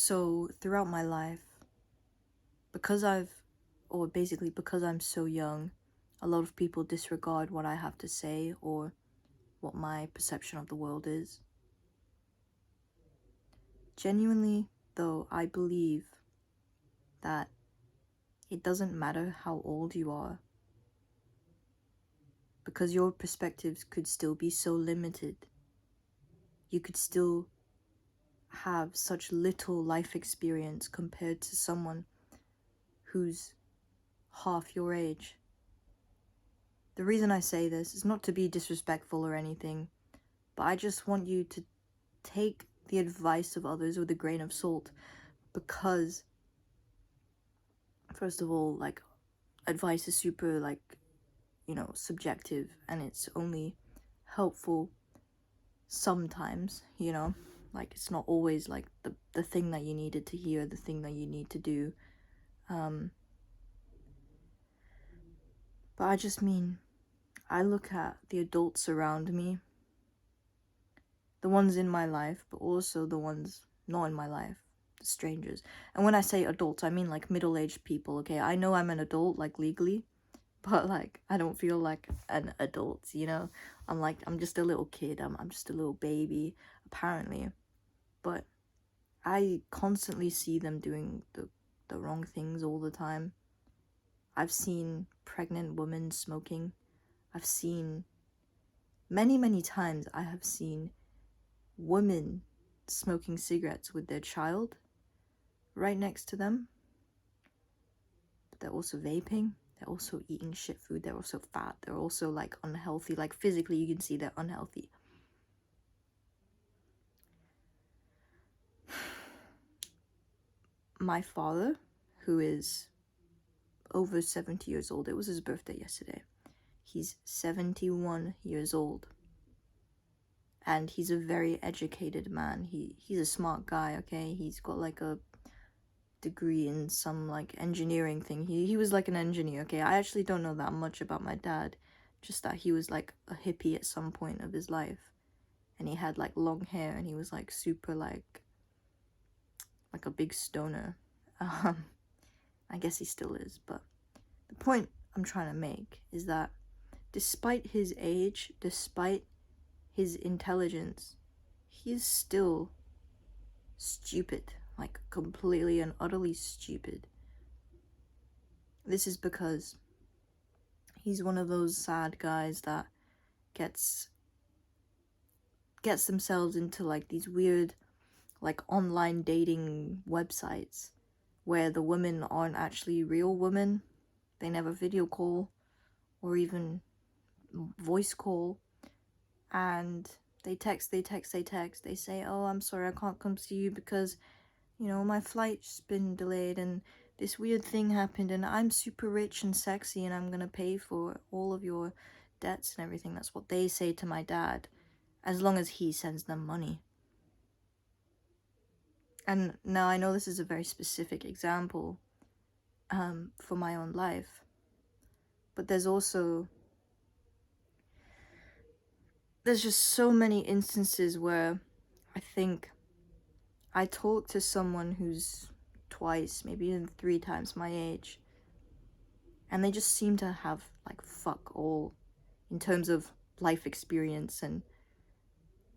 So throughout my life, because I'm so young, a lot of people disregard what I have to say or what my perception of the world is. Genuinely, though, I believe that it doesn't matter how old you are, because your perspectives could still be so limited. You could still have such little life experience compared to someone who's half your age. The reason I say this is not to be disrespectful or anything, but I just want you to take the advice of others with a grain of salt, because first of all, like, advice is super, like, subjective, and it's only helpful sometimes, like, it's not always like the thing that you needed to hear, the thing that you need to do. But I just mean, I look at the adults around me, the ones in my life, but also the ones not in my life, the strangers. And when I say adults, I mean like middle-aged people, okay? I know I'm an adult, like, legally, but like I don't feel like an adult, I'm just a little kid. I'm just a little baby, apparently. But I constantly see them doing the wrong things all the time. I've seen pregnant women smoking. I've seen many times I have seen women smoking cigarettes with their child right next to them. But they're also vaping. They're also eating shit food. They're also fat. They're also, like, unhealthy. Like, physically you can see they're unhealthy. My father, who is over 70 years old, it was his birthday yesterday. He's 71 years old. And he's a very educated man. He's a smart guy, okay? He's got like a degree in some like engineering thing. He was like an engineer, okay? I actually don't know that much about my dad, just that he was like a hippie at some point of his life, and he had like long hair, and he was like super like a big stoner. I guess he still is, but the point I'm trying to make is that despite his age, despite his intelligence, he is still stupid, like completely and utterly stupid. This is because he's one of those sad guys that gets themselves into like these weird like online dating websites where the women aren't actually real women. They never video call or even voice call, and they text. They say, oh, I'm sorry, I can't come see you because my flight's been delayed and this weird thing happened and I'm super rich and sexy and I'm gonna pay for all of your debts and everything. That's what they say to my dad, as long as he sends them money. And now I know this is a very specific example for my own life, but there's just so many instances where I think I talk to someone who's twice, maybe even 3 times my age, and they just seem to have like fuck all in terms of life experience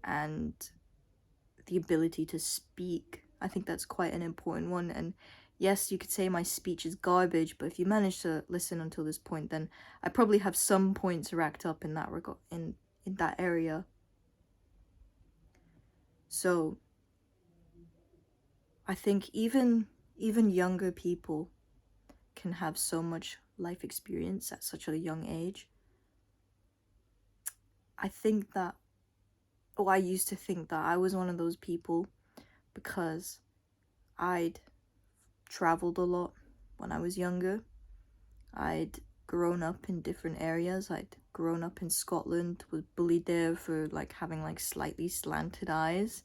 and the ability to speak. I think that's quite an important one. And yes, you could say my speech is garbage, but if you manage to listen until this point, then I probably have some points racked up in that regard, in that area. So I think even younger people can have so much life experience at such a young age. I used to think that I was one of those people because I'd traveled a lot when I was younger. I'd grown up in different areas. I'd grown up in Scotland, was bullied there for like having like slightly slanted eyes.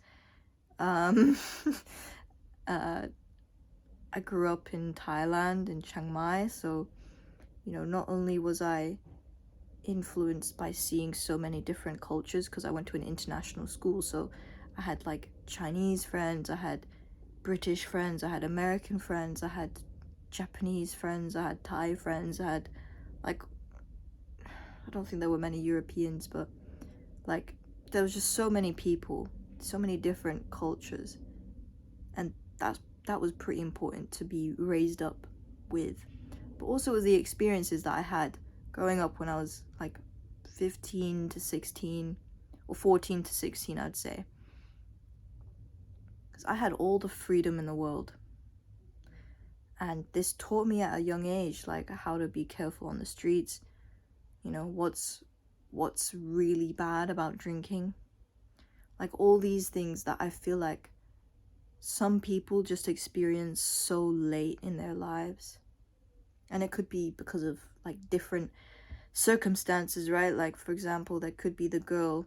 I grew up in Thailand, in Chiang Mai, so not only was I influenced by seeing so many different cultures, because I went to an international school, so I had like Chinese friends, I had British friends, I had American friends, I had Japanese friends, I had Thai friends, I had, like, I don't think there were many Europeans, but, like, there was just so many people, so many different cultures, and that was pretty important to be raised up with. But also with the experiences that I had growing up when I was, like, 15 to 16, or 14 to 16, I'd say. Because I had all the freedom in the world. And this taught me at a young age, like, how to be careful on the streets, you know, what's really bad about drinking. Like, all these things that I feel like some people just experience so late in their lives. And it could be because of, like, different circumstances, right? Like, for example, there could be the girl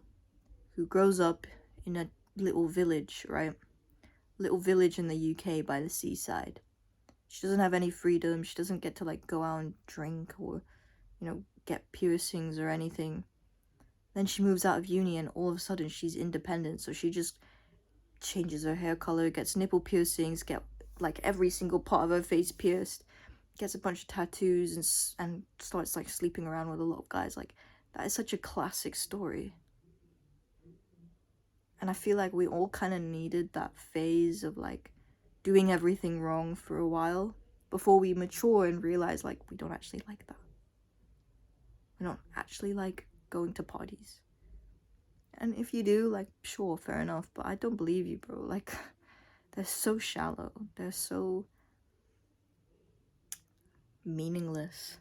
who grows up in a little village, right? Little village in the UK by the seaside. She doesn't have any freedom. She doesn't get to, like, go out and drink or, you know, get piercings or anything. Then she moves out of uni and all of a sudden she's independent. So she just changes her hair color, gets nipple piercings, get, like, every single part of her face pierced, gets a bunch of tattoos, and starts, like, sleeping around with a lot of guys. Like, that is such a classic story. And I feel like we all kind of needed that phase of, like, doing everything wrong for a while before we mature and realize, like, we don't actually like that. We don't actually like going to parties. And if you do, like, sure, fair enough, but I don't believe you, bro. Like, they're so shallow. They're so meaningless.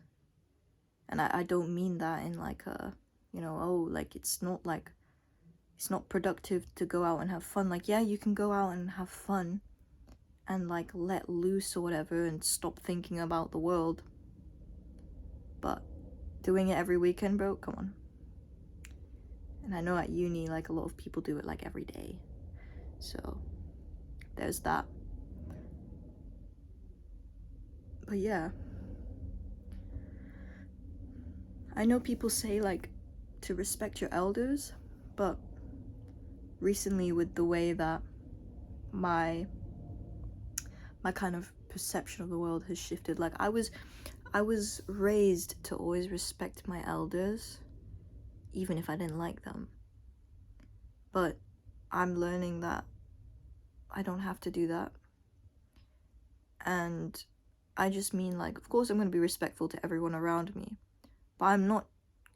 And I don't mean that in, like, a, you know, oh, like, it's not productive to go out and have fun. Like, yeah, you can go out and have fun and, like, let loose or whatever and stop thinking about the world. But doing it every weekend, bro, come on. And I know at uni, like, a lot of people do it, like, every day. So, there's that. But yeah. I know people say, like, to respect your elders, but recently with the way that my kind of perception of the world has shifted, like, I was raised to always respect my elders, even if I didn't like them. But I'm learning that I don't have to do that. And I just mean, like, of course I'm going to be respectful to everyone around me, but I'm not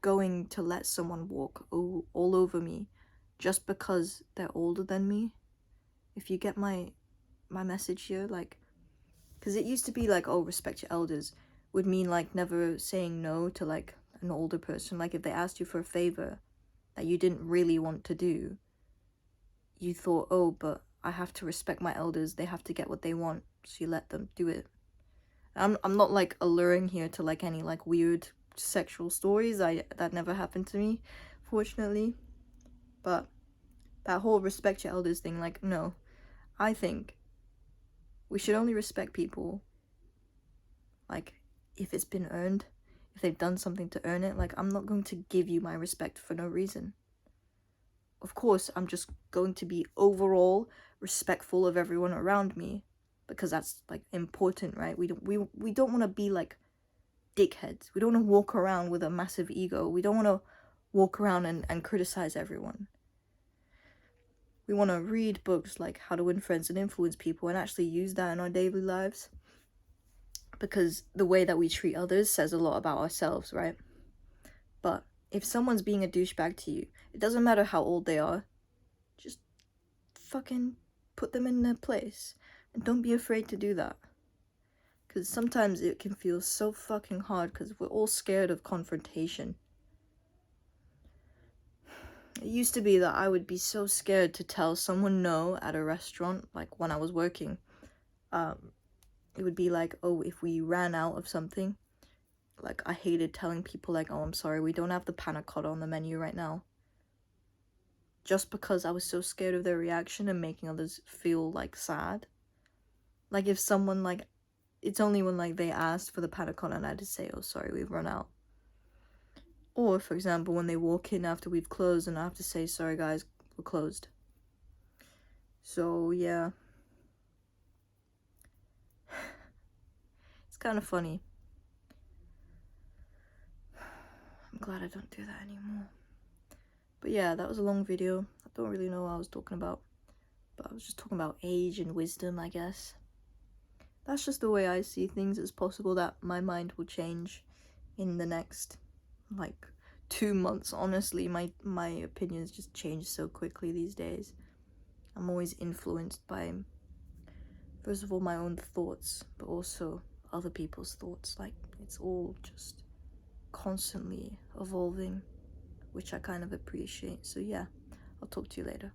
going to let someone walk all over me just because they're older than me. If you get my message here, like, because it used to be like, oh, respect your elders would mean, like, never saying no to, like, an older person. Like, if they asked you for a favor that you didn't really want to do, you thought, oh, but I have to respect my elders, they have to get what they want, so you let them do it. I'm not, like, alluring here to, like, any, like, weird sexual stories. That never happened to me, fortunately. But that whole respect your elders thing, like, no. I think we should only respect people, like, if it's been earned, if they've done something to earn it. Like, I'm not going to give you my respect for no reason. Of course, I'm just going to be overall respectful of everyone around me, because that's, like, important, right? We don't want to be, like, dickheads. We don't want to walk around with a massive ego. We don't want to walk around and criticize everyone. We want to read books like How to Win Friends and Influence People and actually use that in our daily lives, because the way that we treat others says a lot about ourselves, right? But if someone's being a douchebag to you, it doesn't matter how old they are, just fucking put them in their place. And don't be afraid to do that. Because sometimes it can feel so fucking hard because we're all scared of confrontation. It used to be that I would be so scared to tell someone no at a restaurant, like when I was working. It would be like, oh, if we ran out of something, like, I hated telling people, like, oh, I'm sorry, we don't have the panna cotta on the menu right now. Just because I was so scared of their reaction and making others feel, like, sad. Like, if someone, like, it's only when, like, they asked for the panna cotta and I had to say, oh, sorry, we've run out. Or, for example, when they walk in after we've closed and I have to say, sorry guys, we're closed. So, yeah. kind of funny. I'm glad I don't do that anymore. But yeah, that was a long video. I don't really know what I was talking about, but I was just talking about age and wisdom, I guess. That's just the way I see things. It's possible that my mind will change in the next, like, 2 months. Honestly, my opinions just change so quickly these days. I'm always influenced by, first of all, my own thoughts, but also other people's thoughts. Like, it's all just constantly evolving, which I kind of appreciate. So yeah, I'll talk to you later.